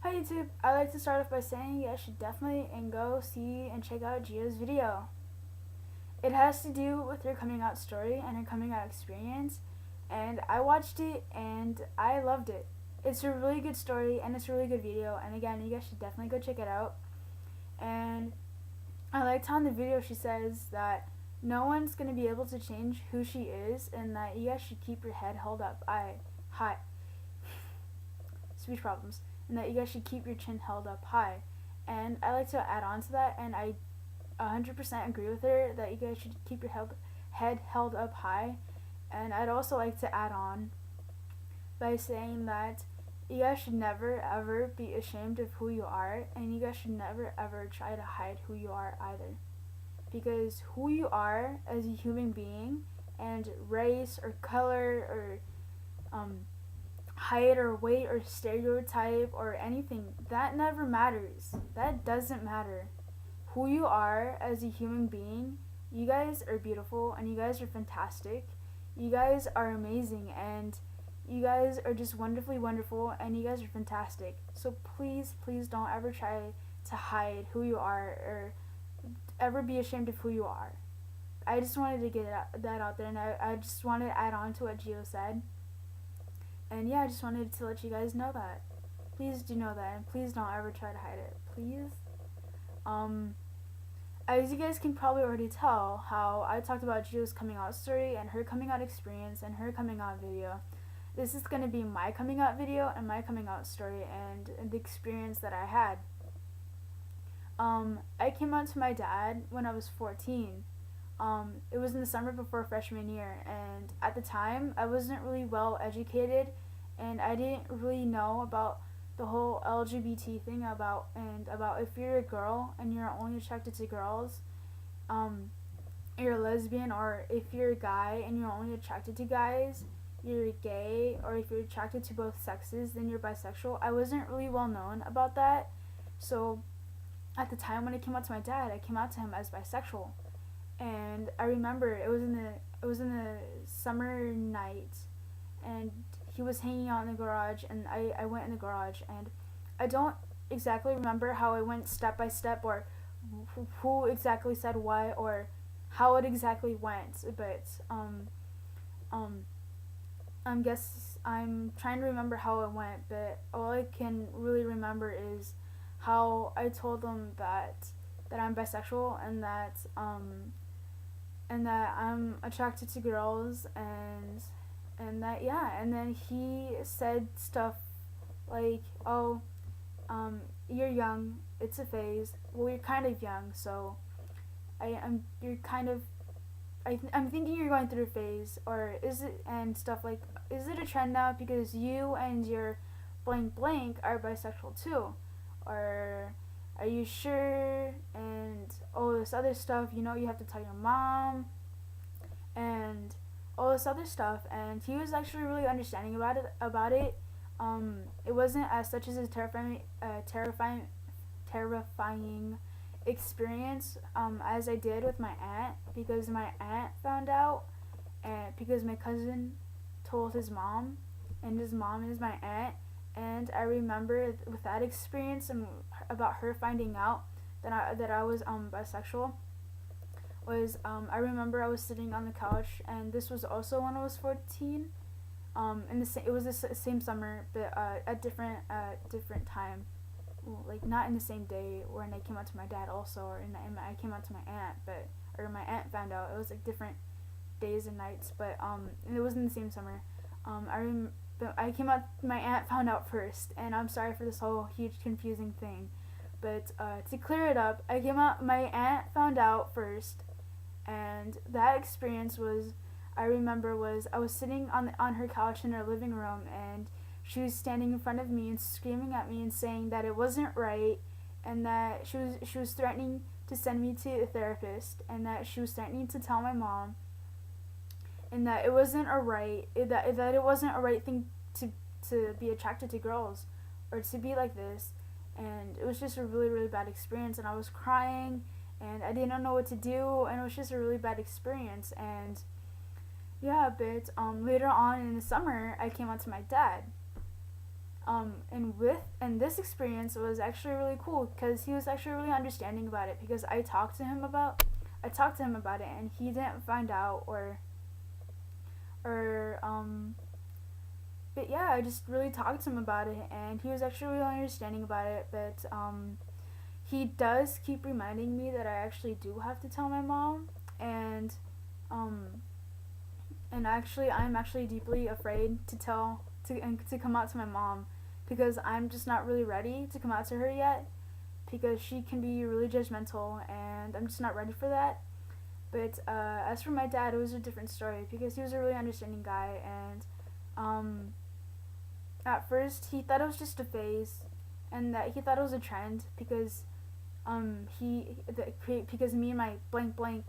Hi YouTube, I'd like to start off by saying you guys should definitely go see and check out Gio's video. It has to do with her coming out story and her coming out experience, and I watched it and I loved it. It's a really good story and it's a really good video, and again, you guys should definitely go check it out. And I liked how in the video she says that no one's going to be able to change who she is and that you guys should keep your head held up high. Speech problems. And that you guys should keep your chin held up high. And I like to add on to that, and I 100% agree with her that you guys should keep your head held up high. And I'd also like to add on by saying that you guys should never ever be ashamed of who you are, and you guys should never ever try to hide who you are either. Because who you are as a human being, and race or color or height or weight or stereotype or anything, that never matters. That doesn't matter. Who you are as a human being, you guys are beautiful and you guys are fantastic. You guys are amazing and you guys are just wonderfully wonderful and you guys are fantastic. So please, please don't ever try to hide who you are or ever be ashamed of who you are. I just wanted to get that out there, and I just wanted to add on to what Gio said. And yeah, I just wanted to let you guys know that. Please do know that, and please don't ever try to hide it. Please. As you guys can probably already tell, how I talked about Gio's coming out story and her coming out experience and her coming out video. This is going to be my coming out video and my coming out story and the experience that I had. I came out to my dad when I was 14. It was in the summer before freshman year, and at the time I wasn't really well educated, and I didn't really know about the whole LGBT thing about if you're a girl and you're only attracted to girls, you're a lesbian, or if you're a guy and you're only attracted to guys, you're gay, or if you're attracted to both sexes, then you're bisexual. I wasn't really well known about that, so at the time when I came out to my dad, I came out to him as bisexual. And I remember it was in the summer night, and he was hanging out in the garage, and I went in the garage, and I don't exactly remember how I went step by step, or who exactly said what, or how it exactly went, but I'm trying to remember how it went, but all I can really remember is how I told him that I'm bisexual and that I'm attracted to girls, and that, yeah, and then he said stuff like, oh, you're young, it's a phase. Well, you're kind of young, so I'm thinking you're going through a phase, or is it, and stuff like, is it a trend now because you and your blank blank are bisexual too, or are you sure, and all this other stuff, you have to tell your mom, and all this other stuff. And he was actually really understanding about it. It wasn't as such as a terrifying experience as I did with my aunt, because my aunt found out, and because my cousin told his mom, and his mom is my aunt. And I remember with that experience and about her finding out that I was bisexual, was I remember I was sitting on the couch, and this was also when I was 14. It was the same summer, but at different time. Well, like not in the same day when I came out to my dad also, or I came out to my aunt, or my aunt found out. It was like different days and nights, but it wasn't the same summer. But I came out, my aunt found out first, and I'm sorry for this whole huge confusing thing, but to clear it up, my aunt found out first, and that experience was, I was sitting on her couch in her living room, and she was standing in front of me and screaming at me and saying that it wasn't right, and that she was threatening to send me to a therapist, and that she was threatening to tell my mom, and that it wasn't that it wasn't a right thing to be attracted to girls, or to be like this. And it was just a really, really bad experience, and I was crying, and I didn't know what to do, and it was just a really bad experience. And yeah, but later on in the summer, I came out to my dad. And this experience was actually really cool because he was actually really understanding about it because I talked to him about it and he didn't find out or but yeah, I just really talked to him about it and he was actually really understanding about it, but he does keep reminding me that I actually do have to tell my mom, and um actually I'm actually deeply afraid to come out to my mom because I'm just not really ready to come out to her yet because she can be really judgmental and I'm just not ready for that. But as for my dad, it was a different story because he was a really understanding guy, and um, at first he thought it was just a phase, and that he thought it was a trend because because me and my blank blank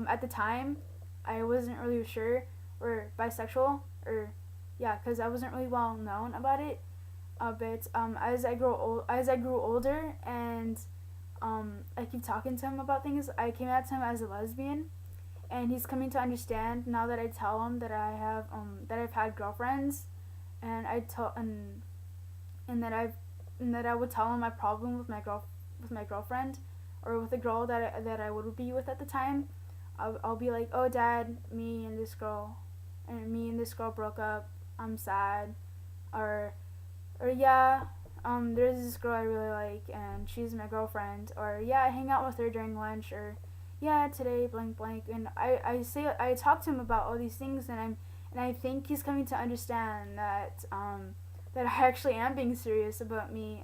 at the time I wasn't really sure or bisexual or yeah, because I wasn't really well known about it. But as I grew older and I keep talking to him about things, I came out to him as a lesbian, and he's coming to understand now that I tell him that I've had girlfriends, and and that I would tell him my problem with my girlfriend, or with the girl that I would be with at the time. I'll be like, oh dad, me and this girl broke up. I'm sad, or yeah, there's this girl I really like and she's my girlfriend, or yeah, I hang out with her during lunch, or yeah, today blank blank, and I talk to him about all these things, and I think he's coming to understand that I actually am being serious about me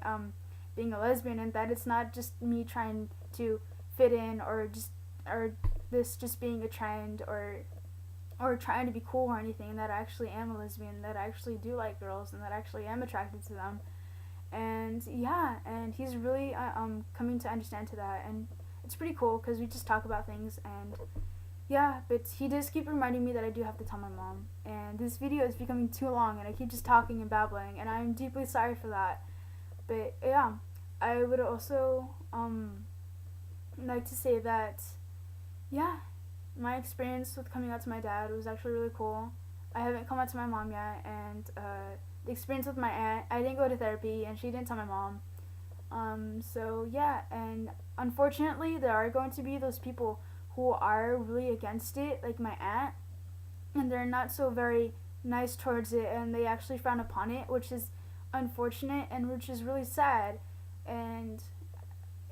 being a lesbian, and that it's not just me trying to fit in, or this just being a trend, or trying to be cool or anything, and that I actually am a lesbian, that I actually do like girls, and that I actually am attracted to them. And yeah, and he's really coming to understand to that, and it's pretty cool because we just talk about things, and yeah, but he does keep reminding me that I do have to tell my mom. And this video is becoming too long, and I keep just talking and babbling, and I'm deeply sorry for that. But yeah, I would also like to say that yeah, my experience with coming out to my dad was actually really cool. I haven't come out to my mom yet, and the experience with my aunt, I didn't go to therapy, and she didn't tell my mom. So yeah, and unfortunately, there are going to be those people who are really against it, like my aunt, and they're not so very nice towards it, and they actually frown upon it, which is unfortunate and which is really sad, and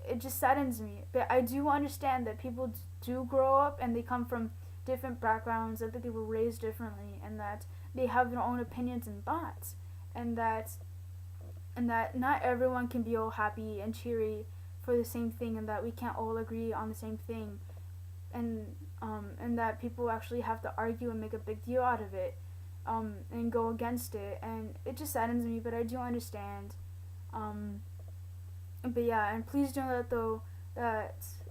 it just saddens me. But I do understand that people do grow up and they come from different backgrounds, and that they were raised differently, and that they have their own opinions and thoughts, and that not everyone can be all happy and cheery for the same thing, and that we can't all agree on the same thing, and that people actually have to argue and make a big deal out of it, and go against it, and it just saddens me. But I do understand. But yeah, and please know that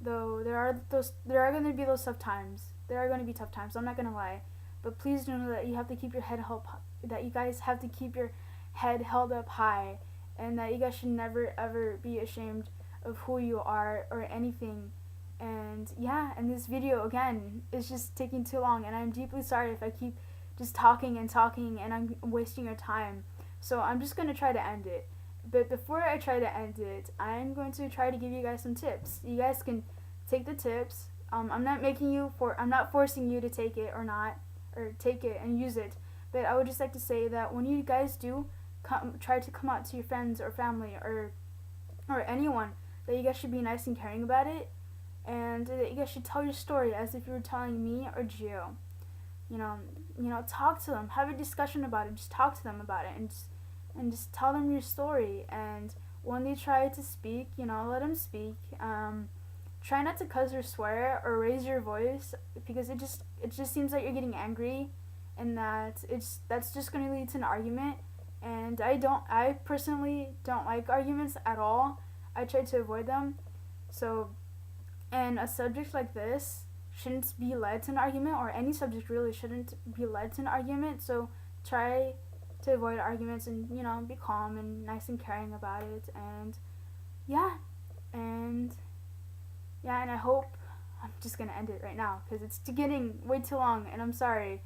though there are gonna be those tough times. There are gonna be tough times. I'm not gonna lie, but please know that you have to keep your head held. That you guys have to keep your head held up high, and that you guys should never ever be ashamed of who you are or anything. And yeah, and this video again is just taking too long, and I'm deeply sorry if I keep just talking and talking and I'm wasting your time. So I'm just gonna try to end it. But before I try to end it, I'm going to try to give you guys some tips. You guys can take the tips. I'm not forcing you to take it or not, or take it and use it. But I would just like to say that when you guys do try to come out to your friends or family or anyone, that you guys should be nice and caring about it, and that you guys should tell your story as if you were telling me or Gio. You know, talk to them, have a discussion about it. Just talk to them about it, and just tell them your story. And when they try to speak, let them speak. Try not to cuss or swear or raise your voice, because it just seems like you're getting angry, and that's just going to lead to an argument. And I personally don't like arguments at all. I try to avoid them. So, and a subject like this shouldn't be led to an argument, or any subject really shouldn't be led to an argument. So try to avoid arguments, and be calm and nice and caring about it. And yeah, and I hope, I'm just gonna end it right now because it's getting way too long, and I'm sorry.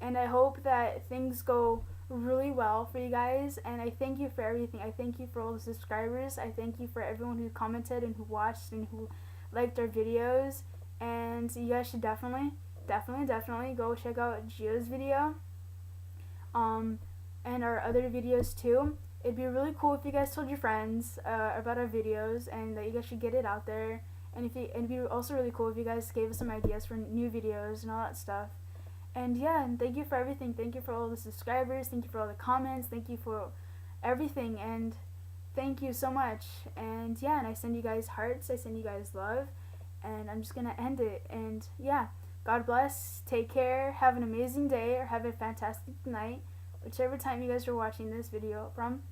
And I hope that things go really well for you guys, and I thank you for everything. I thank you for all the subscribers. I thank you for everyone who commented and who watched and who liked our videos. And you guys should definitely go check out Gio's video, um, and our other videos too. It'd be really cool if you guys told your friends about our videos, and that you guys should get it out there. And it'd be also really cool if you guys gave us some ideas for new videos and all that stuff. And yeah, and thank you for everything. Thank you for all the subscribers. Thank you for all the comments. Thank you for everything. And thank you so much. And yeah, and I send you guys hearts. I send you guys love. And I'm just going to end it. And yeah, God bless. Take care. Have an amazing day, or have a fantastic night, whichever time you guys are watching this video from.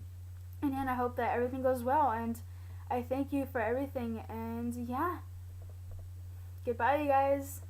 And yeah, I hope that everything goes well. And I thank you for everything. And yeah, goodbye, you guys.